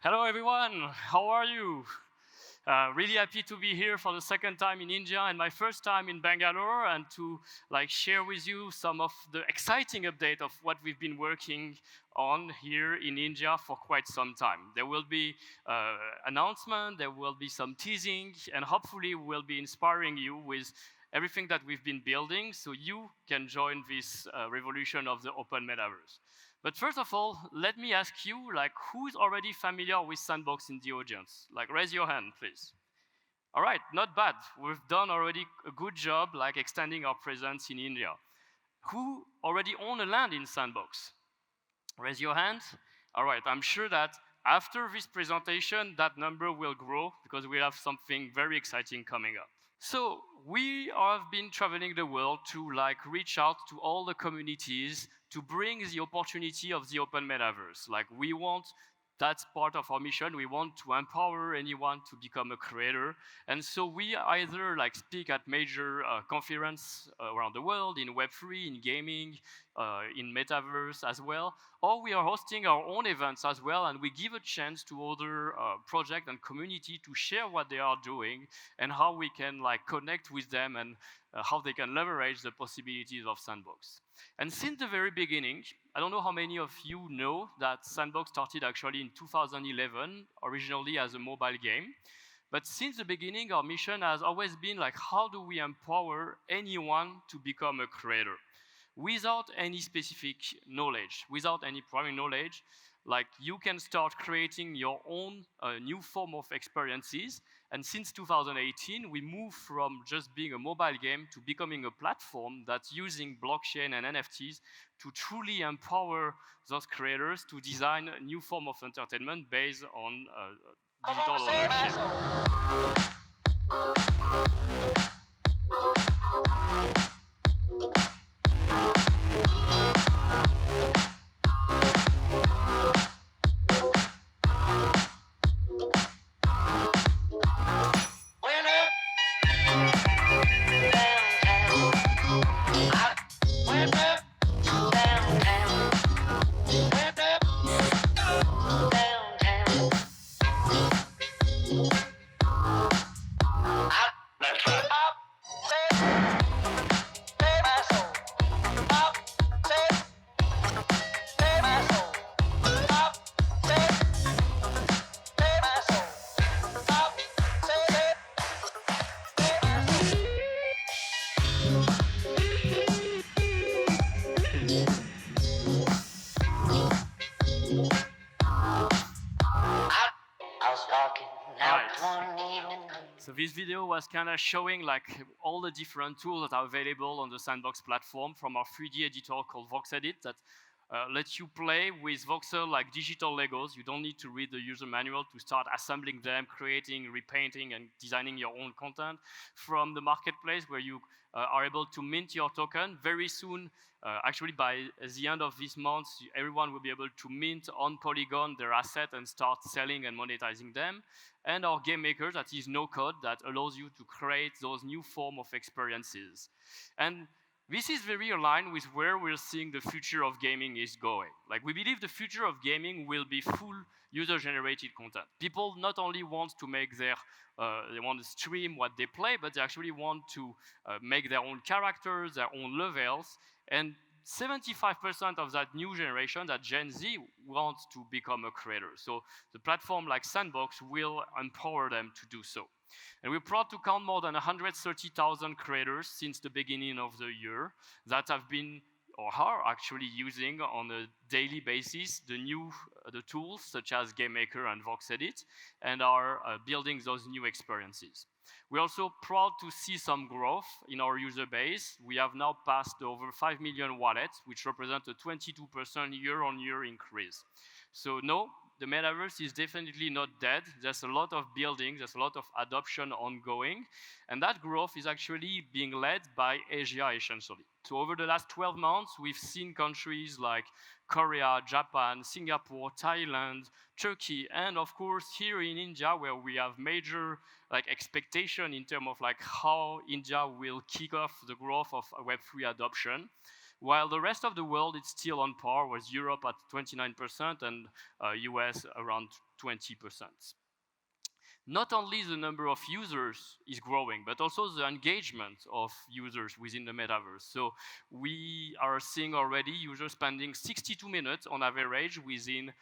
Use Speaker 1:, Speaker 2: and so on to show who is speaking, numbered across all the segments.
Speaker 1: Hello everyone, how are you? Really happy to be here for the second time in India and my first time in Bangalore, and to share with you some of the exciting update of what we've been working on here in India for quite some time. There will be announcement, there will be some teasing, and hopefully we'll be inspiring you with everything that we've been building so you can join this revolution of the open metaverse. But first of all, let me ask you, who's already familiar with Sandbox in the audience? Raise your hand, please. All right, not bad. We've done already a good job, extending our presence in India. Who already own a land in Sandbox? Raise your hand. All right, I'm sure that after this presentation, that number will grow because we have something very exciting coming up. So we have been traveling the world to reach out to all the communities to bring the opportunity of the open metaverse. We want, that's part of our mission. We want to empower anyone to become a creator. And so we either speak at major conferences around the world in Web3, in gaming, in Metaverse as well, or we are hosting our own events as well, and we give a chance to other projects and community to share what they are doing and how we can connect with them and how they can leverage the possibilities of Sandbox. And since the very beginning, I don't know how many of you know that Sandbox started actually in 2011, originally as a mobile game. But since the beginning, our mission has always been how do we empower anyone to become a creator? Without any specific knowledge, without any prior knowledge, you can start creating your own new form of experiences. And since 2018, we moved from just being a mobile game to becoming a platform that's using blockchain and NFTs to truly empower those creators to design a new form of entertainment based on digital ownership. So this video was kind of showing all the different tools that are available on the Sandbox platform, from our 3D editor called VoxEdit that lets you play with voxel digital Legos. You don't need to read the user manual to start assembling them, creating, repainting, and designing your own content. From the marketplace, where you are able to mint your token. Very soon, actually by the end of this month, everyone will be able to mint on Polygon their asset and start selling and monetizing them. And our game maker, that is no code, that allows you to create those new form of experiences. And this is very aligned with where we're seeing the future of gaming is going. We believe the future of gaming will be full user-generated content. People not only want to make they want to stream what they play, but they actually want to make their own characters, their own levels, and 75% of that new generation, that Gen Z, wants to become a creator. So the platform like Sandbox will empower them to do so. And we're proud to count more than 130,000 creators since the beginning of the year that have been or are actually using on a daily basis the tools such as GameMaker and VoxEdit, and are building those new experiences. We're also proud to see some growth in our user base. We have now passed over 5 million wallets, which represent a 22% year-on-year increase. So no, the metaverse is definitely not dead. There's a lot of building, there's a lot of adoption ongoing, and that growth is actually being led by Asia essentially. So over the last 12 months, we've seen countries like Korea, Japan, Singapore, Thailand, Turkey, and of course here in India, where we have major expectation in terms of how India will kick off the growth of Web3 adoption. While the rest of the world is still on par with Europe at 29% and US around 20%. Not only the number of users is growing, but also the engagement of users within the metaverse. So we are seeing already users spending 62 minutes on average within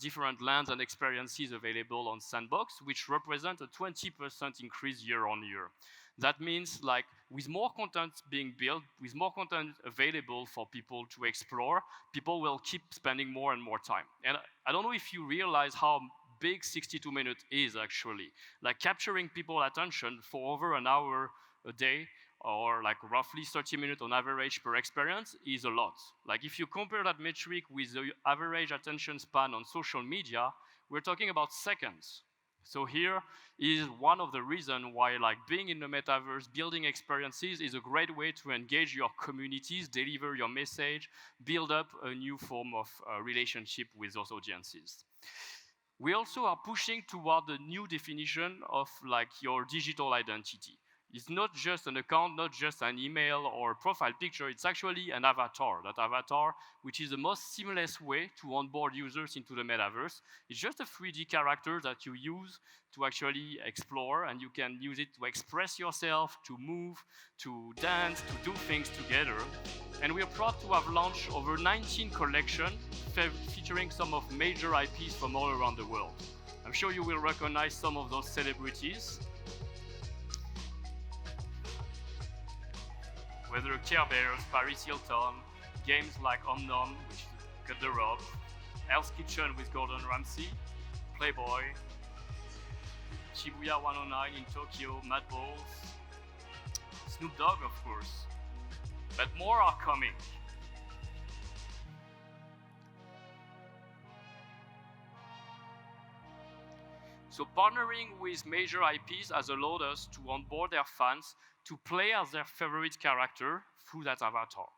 Speaker 1: different lands and experiences available on Sandbox, which represent a 20% increase year on year. That means like with more content being built, with more content available for people to explore, people will keep spending more and more time. And I don't know if you realize how big 62 minutes is actually. Like capturing people's attention for over an hour a day, or like roughly 30 minutes on average per experience is a lot. Like if you compare that metric with the average attention span on social media, we're talking about seconds. So here is one of the reasons why like being in the metaverse, building experiences is a great way to engage your communities, deliver your message, build up a new form of relationship with those audiences. We also are pushing toward the new definition of like your digital identity. It's not just an account, not just an email or profile picture, it's actually an avatar. That avatar, which is the most seamless way to onboard users into the metaverse. It's just a 3D character that you use to actually explore, and you can use it to express yourself, to move, to dance, to do things together. And we are proud to have launched over 19 collections featuring some of major IPs from all around the world. I'm sure you will recognize some of those celebrities. Whether Care Bears, Paris Hilton, games like Omnom, which is Cut the Rope, Hell's Kitchen with Gordon Ramsay, Playboy, Shibuya 109 in Tokyo, Mad Balls, Snoop Dogg, of course. But more are coming. So partnering with major IPs has allowed us to onboard their fans to play as their favorite character through that avatar.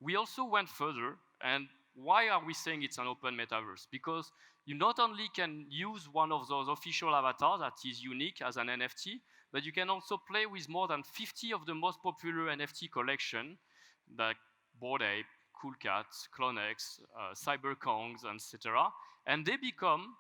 Speaker 1: We also went further, and why are we saying it's an open metaverse? Because you not only can use one of those official avatars that is unique as an NFT, but you can also play with more than 50 of the most popular NFT collection, like Bored Ape, Cool Cats, Clonex, CyberKongs, etc. And they become,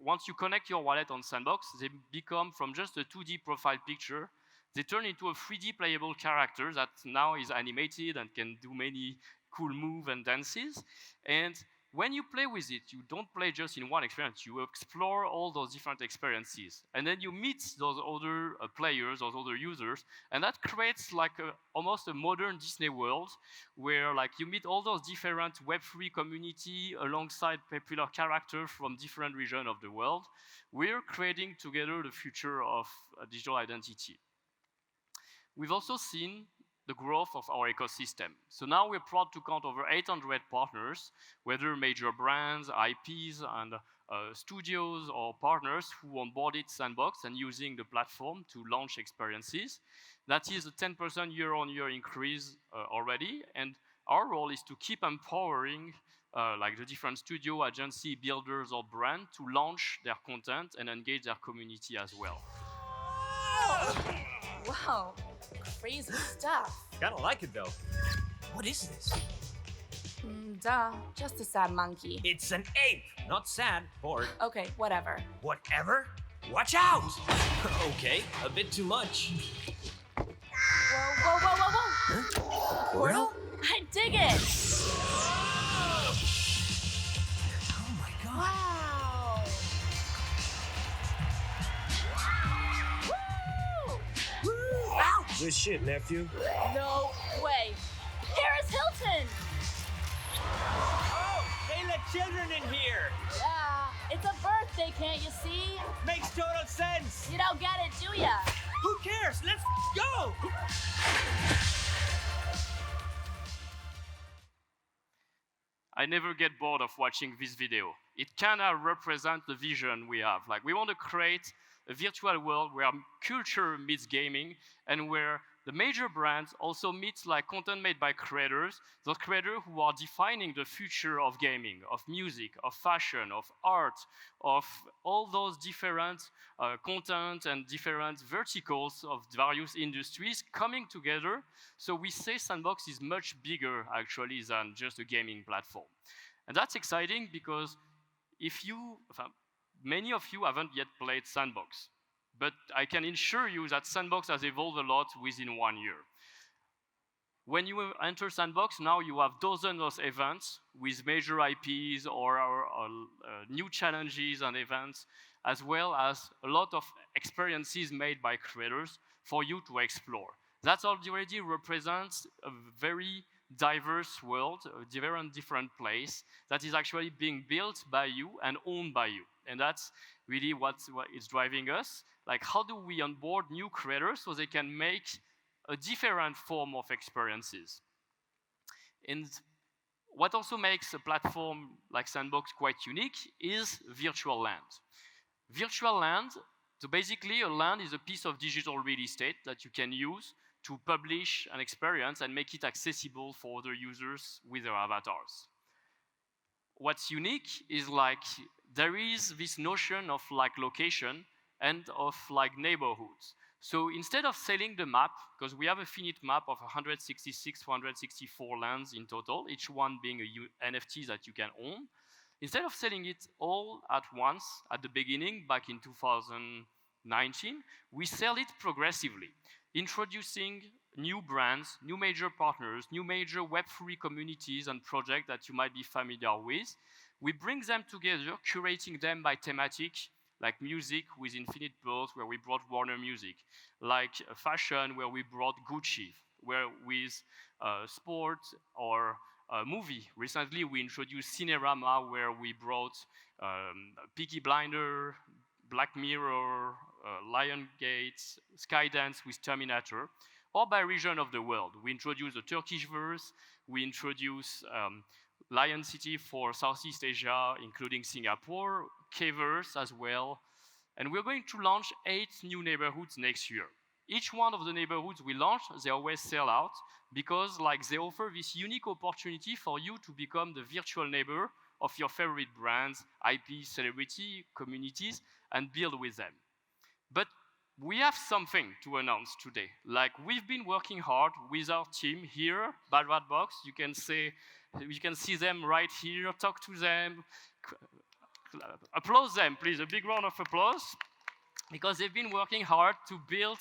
Speaker 1: once you connect your wallet on Sandbox, they become from just a 2D profile picture, they turn into a 3D playable character that now is animated and can do many cool moves and dances. And when you play with it, you don't play just in one experience, you explore all those different experiences. And then you meet those other players, those other users, and that creates like almost a modern Disney world where like you meet all those different Web3 community alongside popular characters from different regions of the world. We're creating together the future of digital identity. We've also seen the growth of our ecosystem. So now we're proud to count over 800 partners, whether major brands, IPs, and studios or partners who onboarded Sandbox and using the platform to launch experiences. That is a 10% year-on-year increase already, and our role is to keep empowering like the different studio, agency, builders, or brand to launch their content and engage their community as well.
Speaker 2: Wow, crazy stuff.
Speaker 3: Kinda like it though. What is this?
Speaker 2: Duh, just a sad monkey.
Speaker 3: It's an ape, not sad, bored.
Speaker 2: Okay, whatever.
Speaker 3: Whatever? Watch out! Okay, a bit too much.
Speaker 2: Whoa.
Speaker 3: Huh?
Speaker 2: Portal? I dig it!
Speaker 3: Oh my god.
Speaker 2: Wow! Woo!
Speaker 3: Ow!
Speaker 4: Good shit, nephew.
Speaker 2: No way! Paris Hilton!
Speaker 3: Oh, they let children in here.
Speaker 2: Yeah, it's a birthday, can't you see?
Speaker 3: Makes total sense.
Speaker 2: You don't get it, do ya?
Speaker 3: Who cares? Let's go!
Speaker 1: I never get bored of watching this video. It kind of represents the vision we have. Like, we want to create a virtual world where culture meets gaming and where the major brands also meet like content made by creators, those creators who are defining the future of gaming, of music, of fashion, of art, of all those different content and different verticals of various industries coming together. So we say Sandbox is much bigger actually than just a gaming platform. And that's exciting because if you, many of you haven't yet played Sandbox, but I can assure you that Sandbox has evolved a lot within 1 year. When you enter Sandbox, now you have dozens of events with major IPs or new challenges and events, as well as a lot of experiences made by creators for you to explore. That already represents a very diverse world, a very different place that is actually being built by you and owned by you. And that's really what is driving us. Like, how do we onboard new creators so they can make a different form of experiences? And what also makes a platform like Sandbox quite unique is virtual land. Virtual land, so basically a land is a piece of digital real estate that you can use to publish an experience and make it accessible for other users with their avatars. What's unique is like there is this notion of like location and of like neighborhoods. So instead of selling the map, because we have a finite map of 166, 164 lands in total, each one being a NFT that you can own, instead of selling it all at once at the beginning, back in 2019, we sell it progressively, introducing new brands, new major partners, new major Web3 communities and projects that you might be familiar with. We bring them together, curating them by thematic, like music with Infinite Pearls, where we brought Warner Music, like fashion, where we brought Gucci, where with sport or movie. Recently, we introduced Cinerama, where we brought Peaky Blinder, Black Mirror, Lionsgate, Skydance with Terminator, or by region of the world. We introduced the Turkish verse, we introduced Lion City for Southeast Asia, including Singapore, K-verse as well, and we're going to launch 8 new neighborhoods next year. Each one of the neighborhoods we launch, they always sell out because like they offer this unique opportunity for you to become the virtual neighbor of your favorite brands, IP, celebrity, communities, and build with them. But we have something to announce today. Like, we've been working hard with our team here, Bad Rat Box. You can see them right here, talk to them, applause them, please, a big round of applause, because they've been working hard to build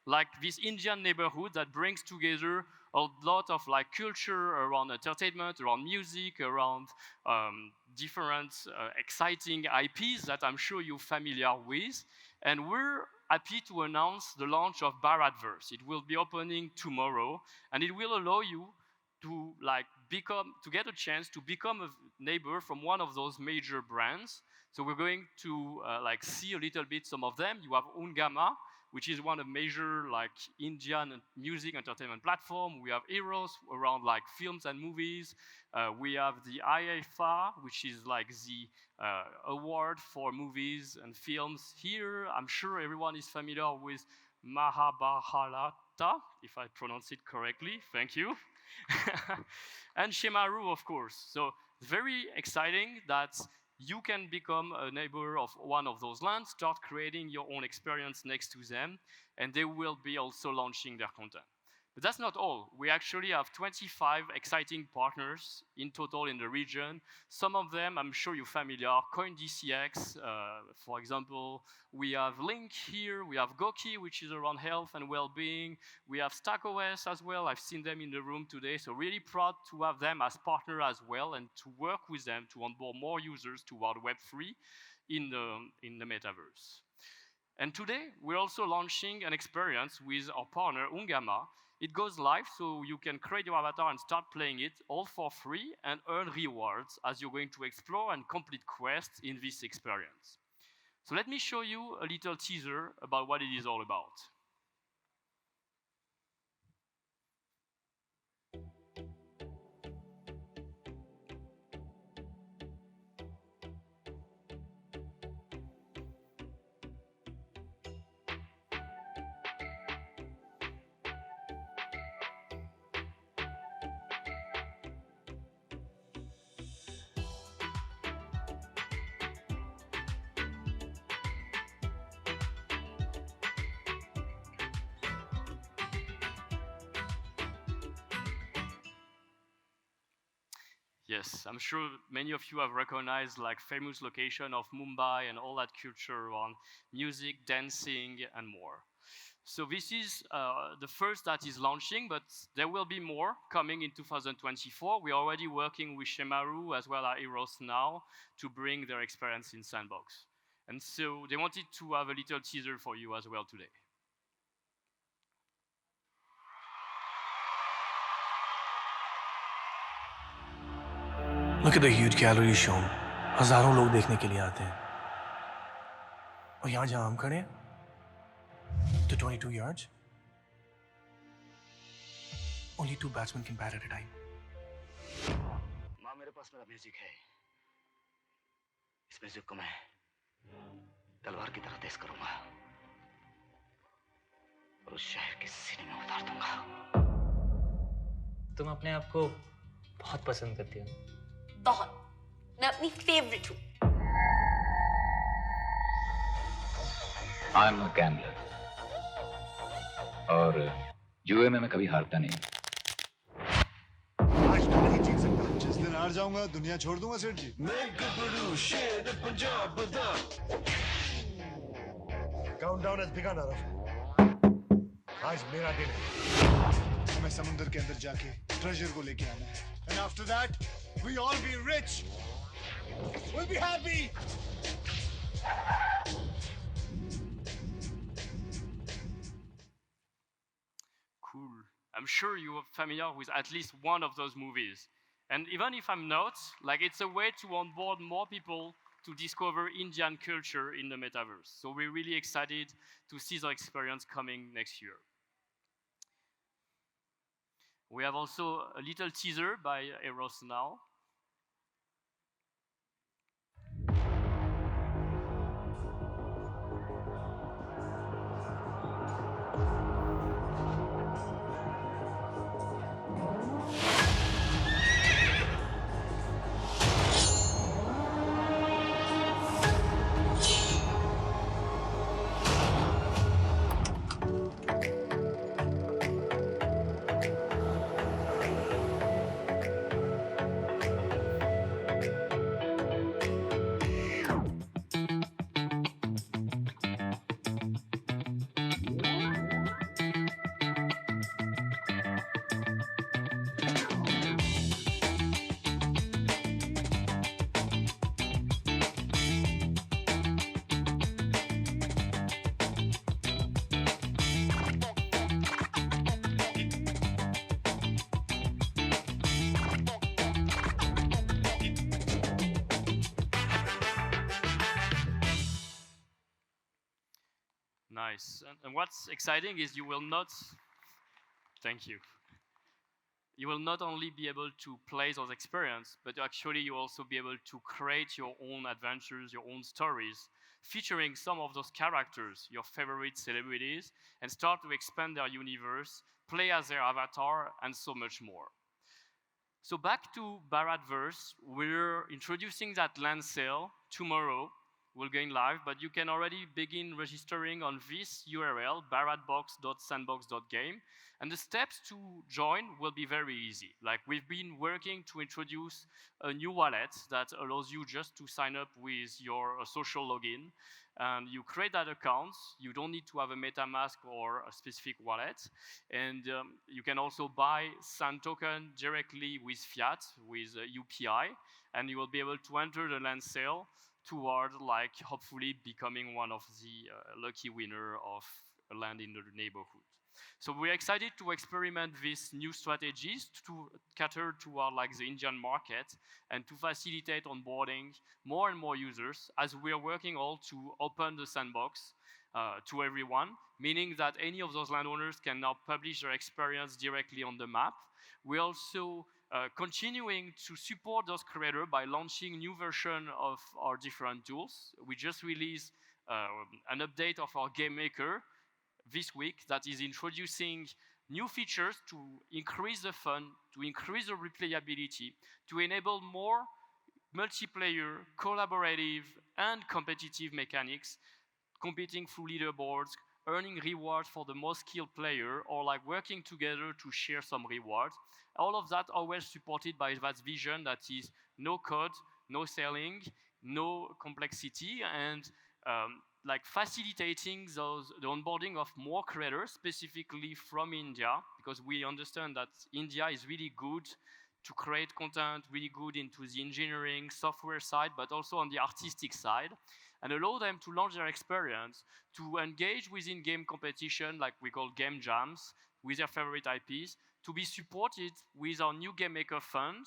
Speaker 1: like this Indian neighborhood that brings together a lot of like culture around entertainment, around music, around different exciting IPs that I'm sure you're familiar with. And we're happy to announce the launch of Bharatverse. It will be opening tomorrow, and it will allow you to get a chance to become a neighbor from one of those major brands. So we're going to see a little bit some of them. You have Ungama, which is one of major Indian music entertainment platform. We have Eros around films and movies. We have the IFA, which is the award for movies and films. Here, I'm sure everyone is familiar with Mahabharata, if I pronounce it correctly. Thank you. And Shemaru, of course. So very exciting that you can become a neighbor of one of those lands, start creating your own experience next to them, and they will be also launching their content. But that's not all. We actually have 25 exciting partners in total in the region. Some of them, I'm sure you're familiar, CoinDCX, for example. We have Link here, we have Goki, which is around health and well-being. We have StackOS as well. I've seen them in the room today, so really proud to have them as partner as well and to work with them to onboard more users toward Web3 in the metaverse. And today, we're also launching an experience with our partner, Ungama. It goes live, so you can create your avatar and start playing it all for free and earn rewards as you're going to explore and complete quests in this experience. So let me show you a little teaser about what it is all about. Yes, I'm sure many of you have recognized like famous location of Mumbai and all that culture on music, dancing, and more. So this is the first that is launching, but there will be more coming in 2024. We're already working with Shemaru as well as Eros now to bring their experience in Sandbox. And so they wanted to have a little teaser for you as well today.
Speaker 4: Look at the huge gallery shown. हजारों लोग देखने के लिए आते हैं. और यहाँ जहाँ हम खड़े हैं, the 22 yards, only 2 batsmen can bat at a time.
Speaker 5: माँ मेरे पास मेरा म्यूजिक है. इस म्यूजिक को मैं तलवार की तरह तेज करूंगा और उस शहर के सीने में उतार दूंगा.
Speaker 6: तुम अपने आप को बहुत पसंद करती हो.
Speaker 7: बहुत. मैं अपनी फेवरेट हूँ.
Speaker 8: आई एम अ गैम्बलर और जुए में मैं कभी हारता नहीं.
Speaker 9: आज तो नहीं जीत सकता. जिस दिन हार जाऊंगा दुनिया छोड़ दूंगा Seth ji. Countdown has begun आरफ. आज मेरा दिन है. हमें समुंदर के अंदर जाके ट्रेजर को लेके आना है. And after that, we all be rich. We'll be happy.
Speaker 1: Cool. I'm sure you are familiar with at least one of those movies. And even if I'm not, like it's a way to onboard more people to discover Indian culture in the metaverse. So we're really excited to see the experience coming next year. We have also a little teaser by Eros now. Nice. And what's exciting is you will not, thank you. You will not only be able to play those experiences, but actually you'll also be able to create your own adventures, your own stories, featuring some of those characters, your favorite celebrities, and start to expand their universe, play as their avatar, and so much more. So back to Bharatverse, we're introducing that land sale tomorrow. We'll go in live, but you can already begin registering on this URL, bharatbox.sandbox.game. And the steps to join will be very easy. Like we've been working to introduce a new wallet that allows you just to sign up with your social login. And you create that account. You don't need to have a MetaMask or a specific wallet. And you can also buy Sand token directly with fiat, with UPI. And you will be able to enter the land sale toward like hopefully becoming one of the lucky winner of a land in the neighborhood. So we're excited to experiment these new strategies to cater to our like the Indian market and to facilitate onboarding more and more users as we are working all to open the sandbox to everyone, meaning that any of those landowners can now publish their experience directly on the map. We're also continuing to support those creators by launching new version of our different tools. We just released an update of our game maker this week that is introducing new features to increase the fun, to increase the replayability, to enable more multiplayer, collaborative, and competitive mechanics, competing through leaderboards, earning rewards for the most skilled player, or like working together to share some rewards. All of that always supported by that vision that is no code, no selling, no complexity, and like facilitating the onboarding of more creators, specifically from India, because we understand that India is really good to create content, really good into the engineering, software side, but also on the artistic side, and allow them to launch their experience, to engage within game competition, like we call game jams, with their favorite IPs, to be supported with our new Game Maker Fund,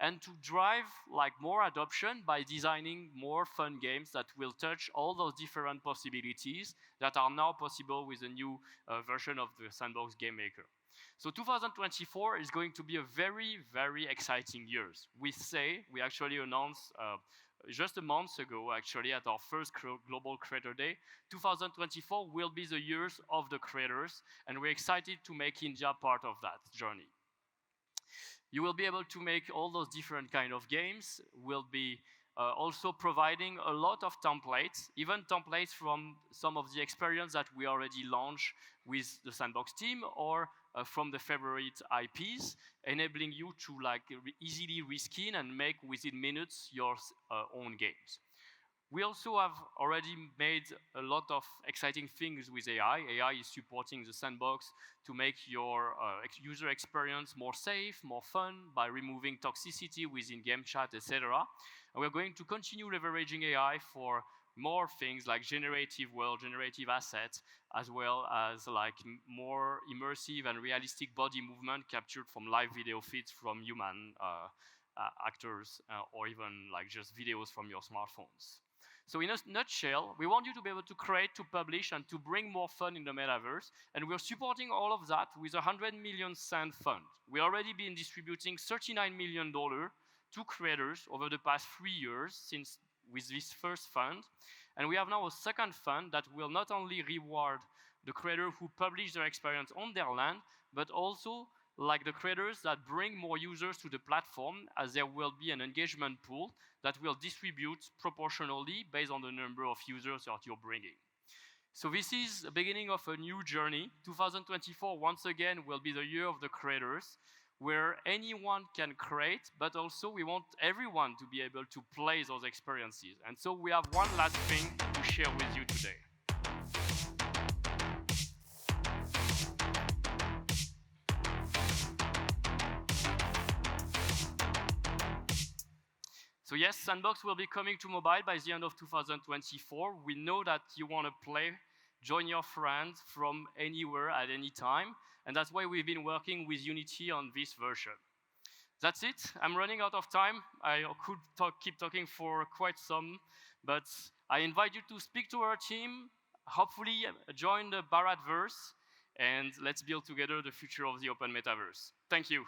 Speaker 1: and to drive like more adoption by designing more fun games that will touch all those different possibilities that are now possible with the new version of the Sandbox Game Maker. So 2024 is going to be a very, very exciting year. We actually announced just a month ago, actually, at our first Global Creator Day, 2024 will be the years of the creators, and we're excited to make India part of that journey. You will be able to make all those different kind of games. We'll be also providing a lot of templates, even templates from some of the experience that we already launched with the Sandbox team, or from the favorite IPs, enabling you to like easily reskin and make within minutes your own games. We also have already made a lot of exciting things with AI. AI is supporting the Sandbox to make your user experience more safe, more fun, by removing toxicity within game chat, etc. And we're going to continue leveraging AI for more things like generative world, generative assets, as well as like more immersive and realistic body movement captured from live video feeds from human actors, or even like just videos from your smartphones. So in a nutshell, we want you to be able to create, to publish, and to bring more fun in the metaverse, and we're supporting all of that with a 100 million Sand fund. We've already been distributing $39 million to creators over the past 3 years since with this first fund, and we have now a second fund that will not only reward the creator who publish their experience on their land, but also like the creators that bring more users to the platform, as there will be an engagement pool that will distribute proportionally based on the number of users that you're bringing. So this is the beginning of a new journey. 2024, once again, will be the year of the creators, where anyone can create, but also we want everyone to be able to play those experiences. And so we have one last thing to share with you today. So yes, Sandbox will be coming to mobile by the end of 2024. We know that you want to play, join your friends from anywhere at any time, and that's why we've been working with Unity on this version. That's it. I'm running out of time. I could keep talking for quite some, but I invite you to speak to our team, hopefully join the Bharatverse, and let's build together the future of the open metaverse. Thank you.